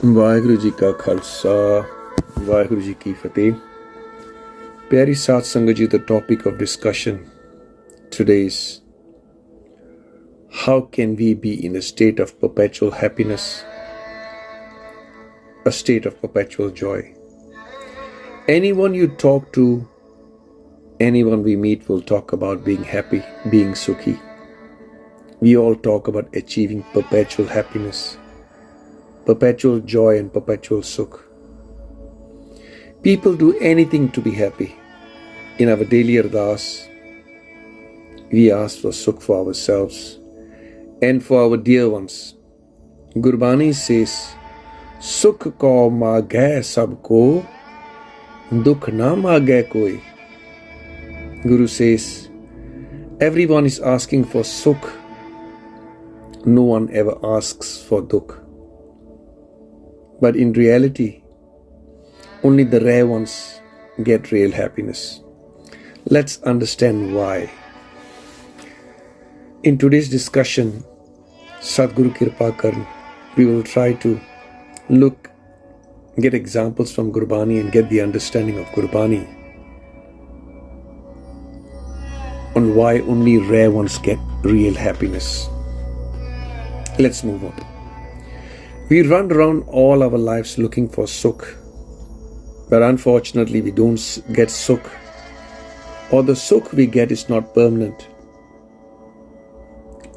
ਵਾਹਿਗੁਰੂ ਜੀ ਕਾ ਖਾਲਸਾ ਵਾਹਿਗੁਰੂ ਜੀ ਕੀ ਫਤਿਹ ਪਿਆਰੀ ਸਾਧ ਸੰਗਤ ਜੀ, the topic of discussion today is how can we be in a state of perpetual happiness, a state of perpetual joy. Anyone you talk to, anyone we meet will talk about being happy, being sukhi. We all talk about achieving perpetual happiness, perpetual joy and perpetual sukh. People do anything to be happy. In our daily ardas, we ask for sukh for ourselves and for our dear ones. Gurbani says, Sukh ko maagay sabko, dukh na maagay koi. Guru says, everyone is asking for sukh. No one ever asks for dukh. But in reality, only the rare ones get real happiness. Let's understand why. In today's discussion, Sadguru Kirpa Karan, we will try to get examples from Gurbani and get the understanding of Gurbani on why only rare ones get real happiness. Let's move on. We run around all our lives looking for sukh, but unfortunately we don't get sukh, or the sukh we get is not permanent.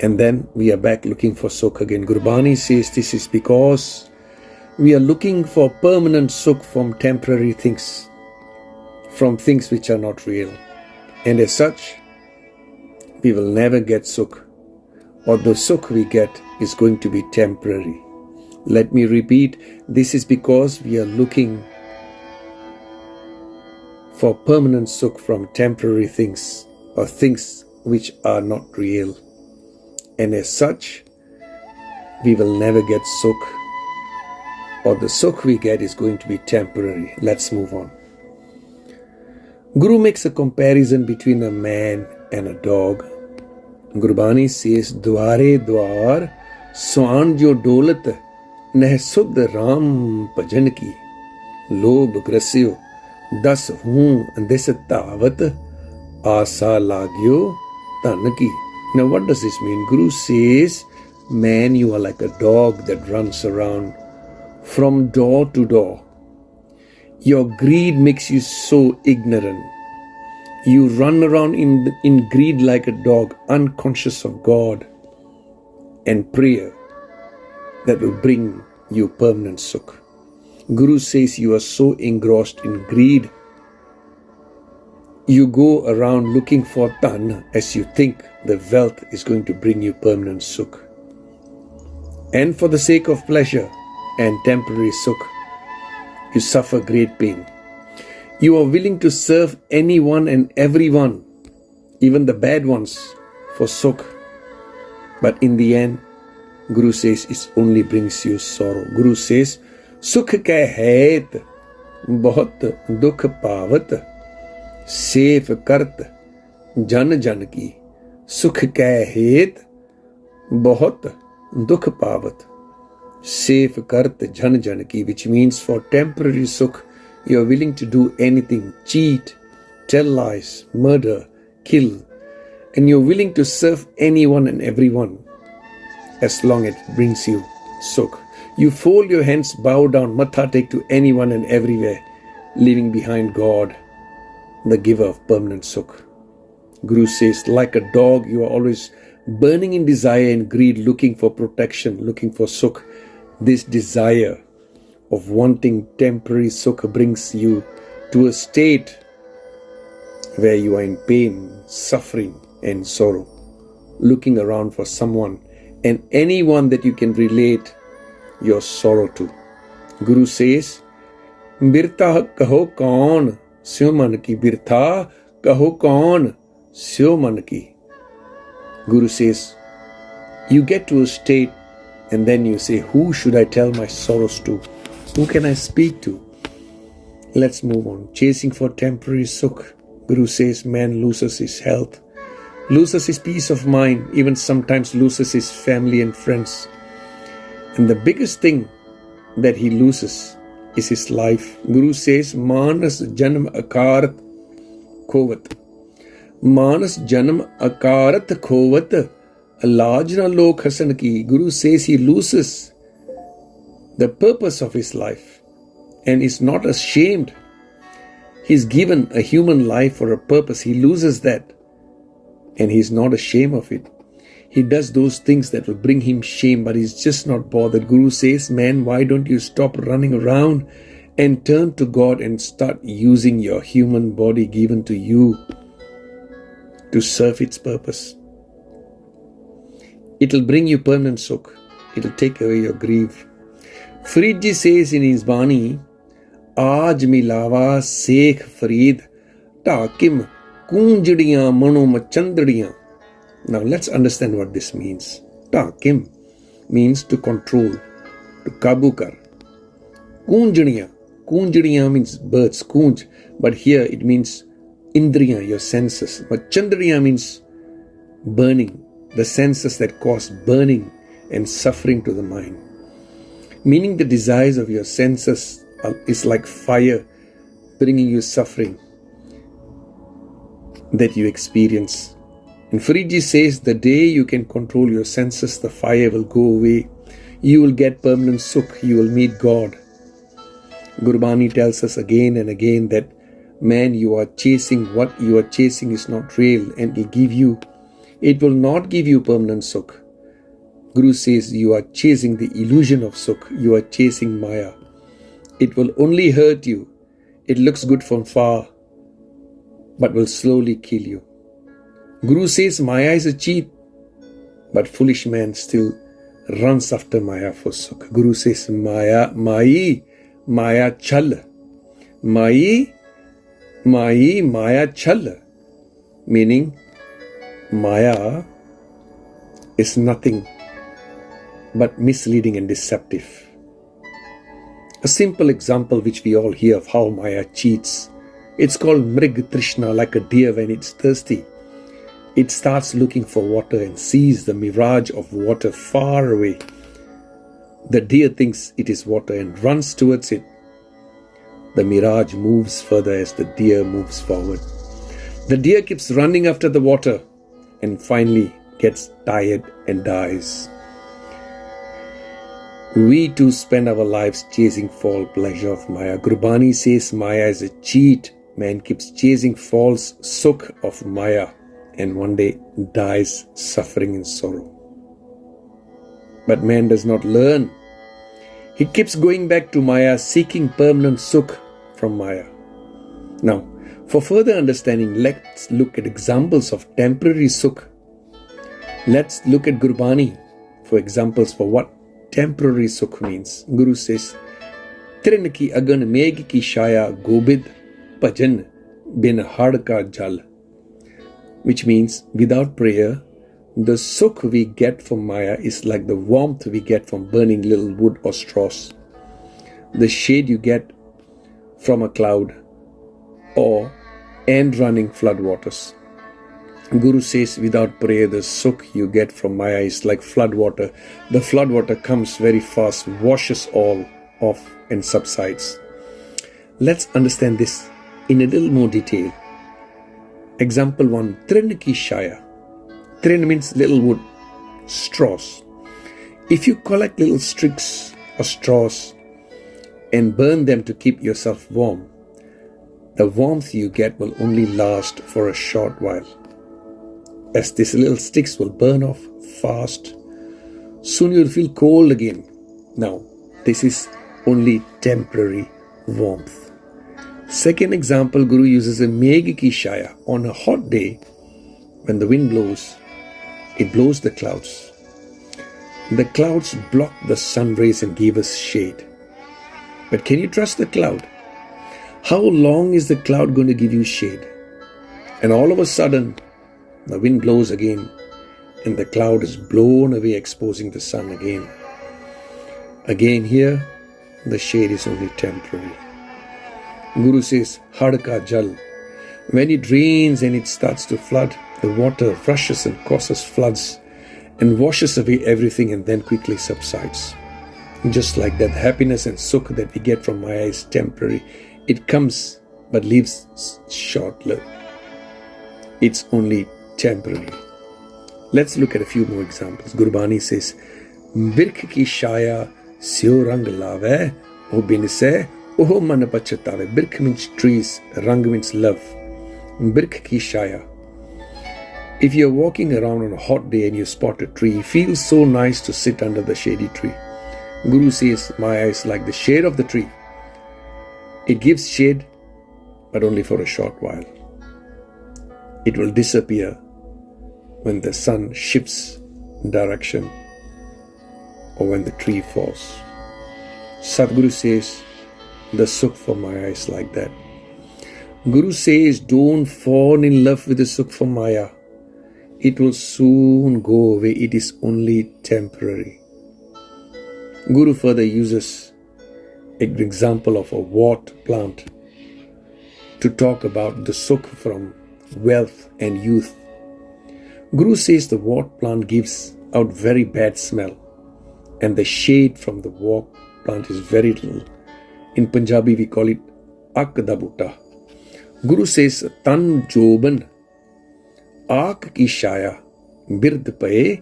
And then we are back looking for sukh again. Gurbani says this is because we are looking for permanent sukh from temporary things, from things which are not real. And as such, we will never get sukh, or the sukh we get is going to be temporary. Let me repeat, this is because we are looking for permanent sukh from temporary things or things which are not real. And as such, we will never get sukh, or the sukh we get is going to be temporary. Let's move on. Guru makes a comparison between a man and a dog. Gurbani says, Dware dwar swan jo dolat नह सुध राम भजन की लोभ ग्रस्यो दस हूं this तावत आसा लाग्यो धन की. Now what does this mean? Guru says, man, you are like a dog that runs around from door to door. Your greed makes you so ignorant. You run around in greed like a dog, unconscious of God and prayer that will bring you permanent sukh. Guru says you are so engrossed in greed, you go around looking for dhan as you think the wealth is going to bring you permanent sukh. And for the sake of pleasure and temporary sukh, you suffer great pain. You are willing to serve anyone and everyone, even the bad ones, for sukh. But in the end, Guru says it only brings you sorrow. Guru says, Sukh ke het bahut dukh pavat, sef kart jan jan ki. Sukh ke het bahut dukh pavat, sef kart jan jan ki, which means for temporary sukh, you are willing to do anything, cheat, tell lies, murder, kill, and you are willing to serve anyone and everyone, as long as it brings you sukh. You fold your hands, bow down, matha take to anyone and everywhere, leaving behind God, the giver of permanent sukh. Guru says, like a dog, you are always burning in desire and greed, looking for protection, looking for sukh. This desire of wanting temporary sukh brings you to a state where you are in pain, suffering and sorrow, looking around for someone and anyone that you can relate your sorrow to. Guru says, Birtha kaho kaun syo man ki, birtha kaho kaun syo man ki. Guru says, you get to a state and then you say, who should I tell my sorrows to? Who can I speak to? Let's move on. Chasing for temporary sukh. Guru says, man loses his health, loses his peace of mind, even sometimes loses his family and friends. And the biggest thing that he loses is his life. Guru says, Manas Janam Akarat Khovat. Manas Janam Akarat Khovat. Alajna Lok Hasan Ki. Guru says he loses the purpose of his life and is not ashamed. He's given a human life for a purpose. He loses that and he's not ashamed of it. He does those things that will bring him shame, but he's just not bothered. Guru says, man, why don't you stop running around and turn to God and start using your human body given to you to serve its purpose. It'll bring you permanent sukh. It'll take away your grief. Farid Ji says in his Bani, Aaj milawa Sikh Farid Takim Kunjadiyan Mano Machandadiyan. Now let's understand what this means. Takim means to control, to kabu kar. Kunjadiyan. Kunjadiyan means birds, kunj. But here it means indriya, your senses. Machandadiyan means burning, the senses that cause burning and suffering to the mind. Meaning the desires of your senses is like fire bringing you suffering that you experience. And Faridji says the day you can control your senses, the fire will go away. You will get permanent sukh. You will meet God. Gurbani tells us again and again that, man, you are chasing what you are chasing is not real and it will not give you permanent sukh. Guru says you are chasing the illusion of sukh. You are chasing Maya. It will only hurt you. It looks good from far, but will slowly kill you. Guru says Maya is a cheat, but foolish man still runs after Maya for sukh. Guru says Maya chal. Maya chal. Meaning Maya is nothing but misleading and deceptive. A simple example which we all hear of how Maya cheats. It's called Mrig Trishna, like a deer when it's thirsty. It starts looking for water and sees the mirage of water far away. The deer thinks it is water and runs towards it. The mirage moves further as the deer moves forward. The deer keeps running after the water and finally gets tired and dies. We too spend our lives chasing false pleasure of Maya. Gurbani says Maya is a cheat. Man keeps chasing false sukh of Maya and one day dies suffering in sorrow. But man does not learn. He keeps going back to Maya, seeking permanent sukh from Maya. Now, for further understanding, let's look at examples of temporary sukh. Let's look at Gurbani for examples for what temporary sukh means. Guru says, Trin ki agan meg ki shaya gobid bhajan bin had ka jal. Which means, without prayer, the sukh we get from Maya is like the warmth we get from burning little wood or straws, the shade you get from a cloud, or end running flood waters. Guru says, without prayer, the sukh you get from Maya is like flood water. The flood water comes very fast, washes all off and subsides. Let's understand this in a little more detail. Example 1, Trin ki shaya. Trin means little wood, straws. If you collect little sticks or straws and burn them to keep yourself warm, the warmth you get will only last for a short while, as these little sticks will burn off fast. Soon you'll feel cold again. Now, this is only temporary warmth. Second example, Guru uses a Megh ki shaya. On a hot day, when the wind blows, it blows the clouds. The clouds block the sun rays and give us shade. But can you trust the cloud? How long is the cloud going to give you shade? And all of a sudden, the wind blows again and the cloud is blown away, exposing the sun again. Again here, the shade is only temporary. Guru says, Had ka jal. When it rains and it starts to flood, the water rushes and causes floods and washes away everything and then quickly subsides. Just like that, happiness and sukh that we get from Maya is temporary. It comes but leaves short-lived. It's only temporary. Let's look at a few more examples. Gurbani says, Birkh ki shaya syo rang lave, o binise, oh man pachatave. Birkh means trees, rang means love. Birkh ki shaya. If you're walking around on a hot day and you spot a tree, it feels so nice to sit under the shady tree. Guru says, Maya is like the shade of the tree. It gives shade, but only for a short while. It will disappear when the sun shifts direction or when the tree falls. Sadhguru says, the sukh for Maya is like that. Guru says, don't fall in love with the sukh for Maya. It will soon go away. It is only temporary. Guru further uses an example of a wart plant to talk about the sukh from wealth and youth. Guru says the wart plant gives out very bad smell and the shade from the wart plant is very little. In Punjabi we call it ak da butta. Guru says tan joban aak ki shaya bird paye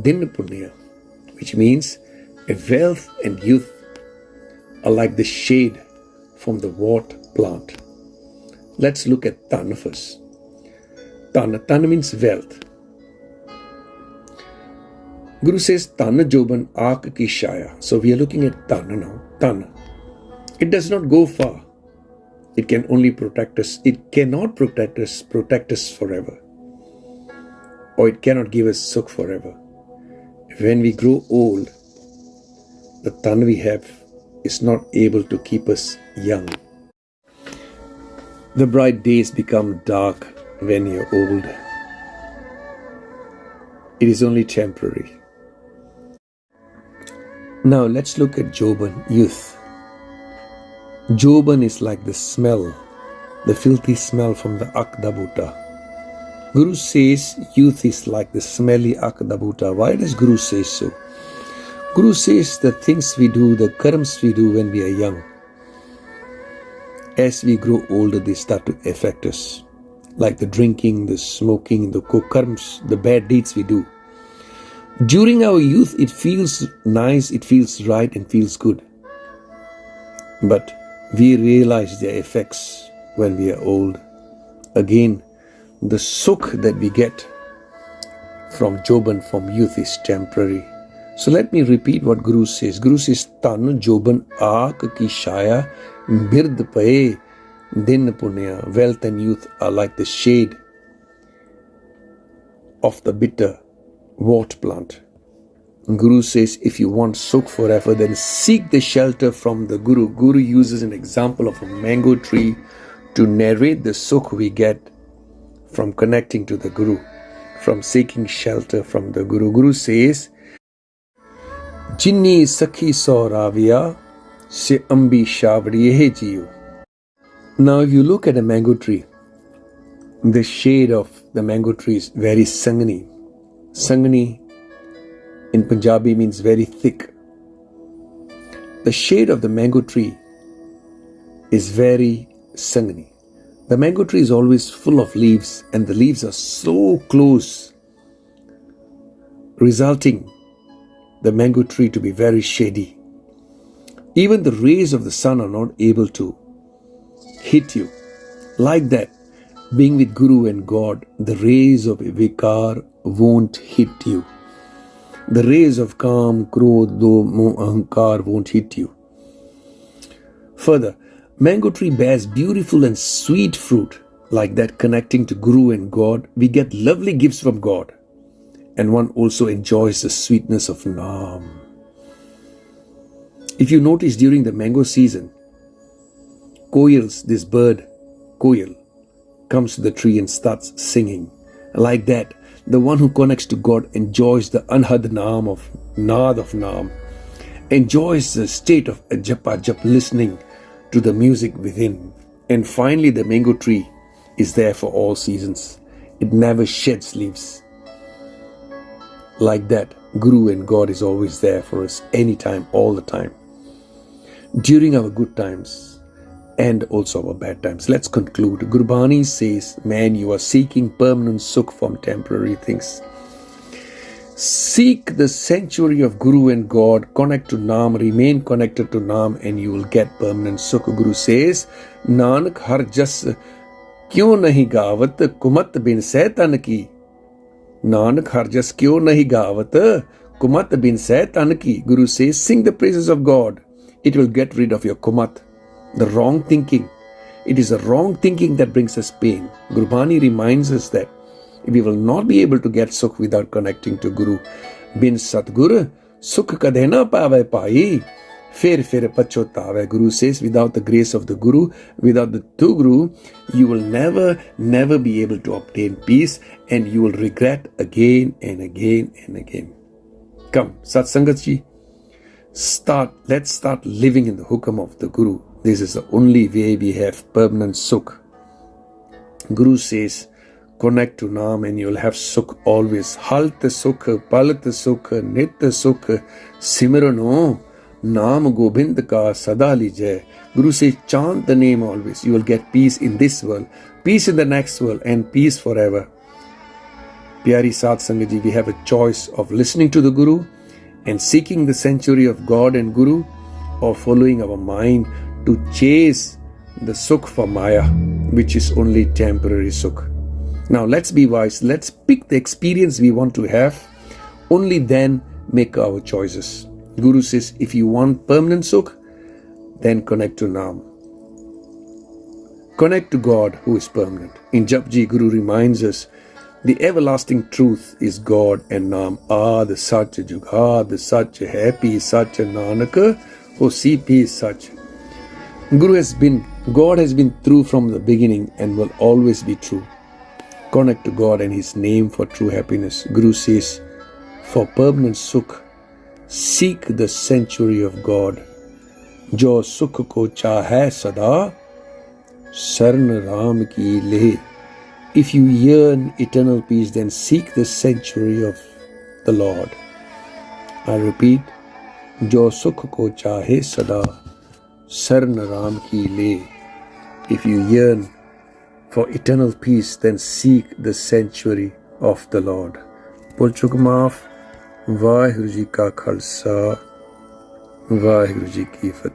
din punya, which means a wealth and youth are like the shade from the wart plant. Let's look at Tan first. Tan means wealth. Guru says Tan joban aak ki shaya. So we are looking at Tan now. Tan. It does not go far. It can only protect us. It cannot protect us forever. Or it cannot give us sukh forever. When we grow old, the tan we have is not able to keep us young. The bright days become dark when you're old. It is only temporary. Now let's look at Joban, youth. Joban is like the smell, the filthy smell from the Akdabuta. Guru says youth is like the smelly Akdabuta. Why does Guru say so? Guru says the things we do, the karmas we do when we are young, as we grow older, they start to affect us. Like the drinking, the smoking, the karmas, the bad deeds we do. During our youth, it feels nice, it feels right and feels good. But we realize their effects when we are old. Again, the sukh that we get from Joban, from youth, is temporary. So let me repeat what Guru says. Guru says, Tan Joban aak ki shaya bird paye din punya. Wealth and youth are like the shade of the bitter wart plant. Guru says, if you want sukh forever, then seek the shelter from the Guru. Guru uses an example of a mango tree to narrate the sukh we get from connecting to the Guru, from seeking shelter from the Guru. Guru says, Jinni sakhi sauraviya se ambi shavriye jiyo. Now if you look at a mango tree, the shade of the mango tree is very sangani. Sangani in Punjabi means very thick. The shade of the mango tree is very sangani. The mango tree is always full of leaves and the leaves are so close, resulting the mango tree to be very shady. Even the rays of the sun are not able to hit you. Like that, being with Guru and God, the rays of Veechaar won't hit you. The rays of Kam, Krodh, Moh, Ahankar won't hit you. Further, mango tree bears beautiful and sweet fruit. Like that, connecting to Guru and God, we get lovely gifts from God. And one also enjoys the sweetness of Naam. If you notice during the mango season, koyals, this bird, koyal, comes to the tree and starts singing. Like that, the one who connects to God enjoys the anhad naam of Naad of Naam, enjoys the state of Japa Jap, listening to the music within. And finally, the mango tree is there for all seasons. It never sheds leaves. Like that, Guru and God is always there for us, anytime, all the time, during our good times and also our bad times. Let's conclude. Gurbani says, man, you are seeking permanent sukh from temporary things. Seek the sanctuary of Guru and God, connect to Naam, remain connected to Naam, and you will get permanent sukh. Guru says, Nanak har jas kyun nahi gawat kumat bin saitan ki. Nanak har jas kyun nahi gawat kumat bin saitan ki. Guru says, sing the praises of God. It will get rid of your kumat, the wrong thinking. It is the wrong thinking that brings us pain. Gurbani reminds us that we will not be able to get sukh without connecting to Guru. Bin Satgur, sukh kade na paave pai, fir pachotave. Guru says, without the grace of the Guru, without the true Guru, you will never be able to obtain peace, and you will regret again and again and again. Come, Satsangat ji, let's start living in the hukam of the Guru. This is the only way we have permanent sukh. Guru says, connect to Naam and you'll have sukh always. Halt sukh, palat sukh, nit sukh, simrano, Naam Gobind ka sada lijay. Guru says, chant the name always. You will get peace in this world, peace in the next world, and peace forever. Pyari Sat Sangat Ji, we have a choice of listening to the Guru and seeking the sanctuary of God and Guru, or following our mind to chase the sukh for Maya, which is only temporary sukh. Now let's be wise. Let's pick the experience we want to have. Only then make our choices. Guru says, if you want permanent sukh, then connect to Naam. Connect to God who is permanent. In Japji, Guru reminds us, the everlasting truth is God and Naam. The Sach Jugad, the Sach Happy, Sach Nanak, who CP Sach. God has been true from the beginning and will always be true. Connect to God and His name for true happiness. Guru says, for permanent sukh, seek the sanctuary of God. Jo sukh ko chahe sada, sarn Ram ki le. If you yearn eternal peace, then seek the sanctuary of the Lord. I repeat, Jo sukh ko chahe sada, sarn Ram ki le. If you yearn for eternal peace, then seek the sanctuary of the Lord. Bol chuk maaf. Vaheguru ji ka khalsa, Vaheguru ji ki fateh.